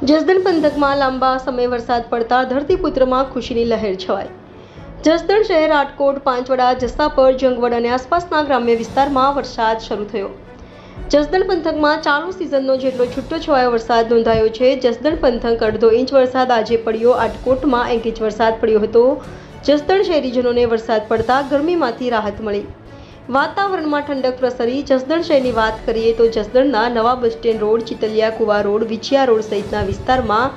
જસદણ પંથકમાં લાંબા સમય વરસાદ પડતા ધરતીપુત્રમાં ખુશીની લહેર છવાઈ। જસદણ શહેર, આટકોટ, પાંચવડા, જસાપર, જંગવડ અને આસપાસના ગ્રામ્ય વિસ્તારમાં વરસાદ શરૂ થયો। જસદણ પંથકમાં ચાલુ સિઝનનો જેટલો છૂટોછવાયો વરસાદ નોંધાયો છે। જસદણ પંથક અડધો ઇંચ વરસાદ આજે પડ્યો। આટકોટમાં 1 ઇંચ વરસાદ પડ્યો હતો। જસદણ શહેરીજનોને વરસાદ પડતા ગરમીમાંથી રાહત મળી। વાતાવરણમાં ઠંડક પ્રસરી। જસદણ શહેરની વાત કરીએ તો જસદણના નવા બસ સ્ટેન્ડ રોડ, ચિતલિયા કુવા રોડ, વિછિયા રોડ સહિતના વિસ્તારમાં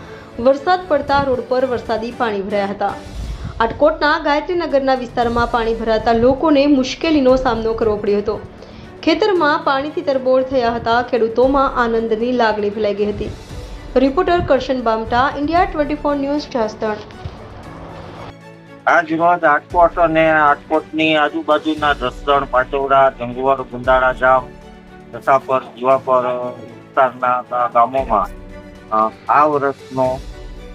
વરસાદ પડતા રોડ પર વરસાદી પાણી ભરાયા હતા। આટકોટના ગાયત્રીનગરના વિસ્તારમાં પાણી ભરાતા લોકોને મુશ્કેલીનો સામનો કરવો પડ્યો હતો। ખેતરમાં પાણીથી તરબોળ થયા હતા। ખેડૂતોમાં આનંદની લાગણી ફેલાઈ ગઈ હતી। Reporter Karshan Bamta, India 24 news, Jasdan. આજ રોજ આટકોટ અને આટકોટની આજુબાજુના જસદણ, પાંચવડા, જંગવડ, ગુંદાળા જામ, જસાપર, જીવાપર વિસ્તારના ગામોમાં આ વર્ષનો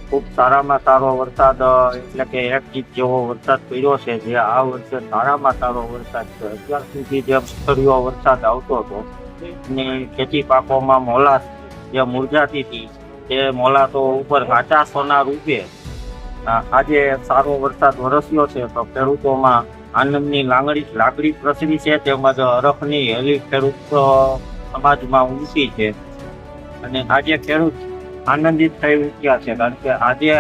ખૂબ સારામાં સારો વરસાદ એટલે કે 1 ઇંચ જેવો વરસાદ પડ્યો છે, જે આ વર્ષે સારામાં સારો વરસાદ છે। અત્યાર સુધી જે સ્થળીય વરસાદ આવતો હતો અને ખેતી પાકોમાં મોલાશ જે મુરઝાતી હતી તે મોલાતો ઉપર કાચા સોના રૂપે આજે સારો વરસાદ વરસ્યો છે, તો ખેડૂતોમાં આનંદની લાગણી પ્રસરી છે, તેમજ હરખની હેલી ખેડૂત સમાજમાં ઊંચી છે અને આજે ખેડૂત આનંદિત થઈ ઉઠ્યા છે, કારણ કે આજે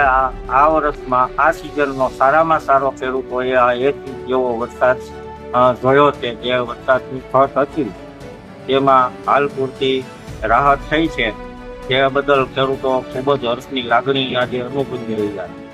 આ વર્ષમાં આ સિઝનનો સારામાં સારો ખેડૂતોએ આ 1 ઇંચ જેવો વરસાદ જોયો છે। જે વરસાદની ખોટ હતી તેમાં હાલ પૂરતી રાહત થઈ છે, તે બદલ ખેડૂતો ખૂબ જ હર્ષની લાગણી આજે અનુભવી રહ્યા છે।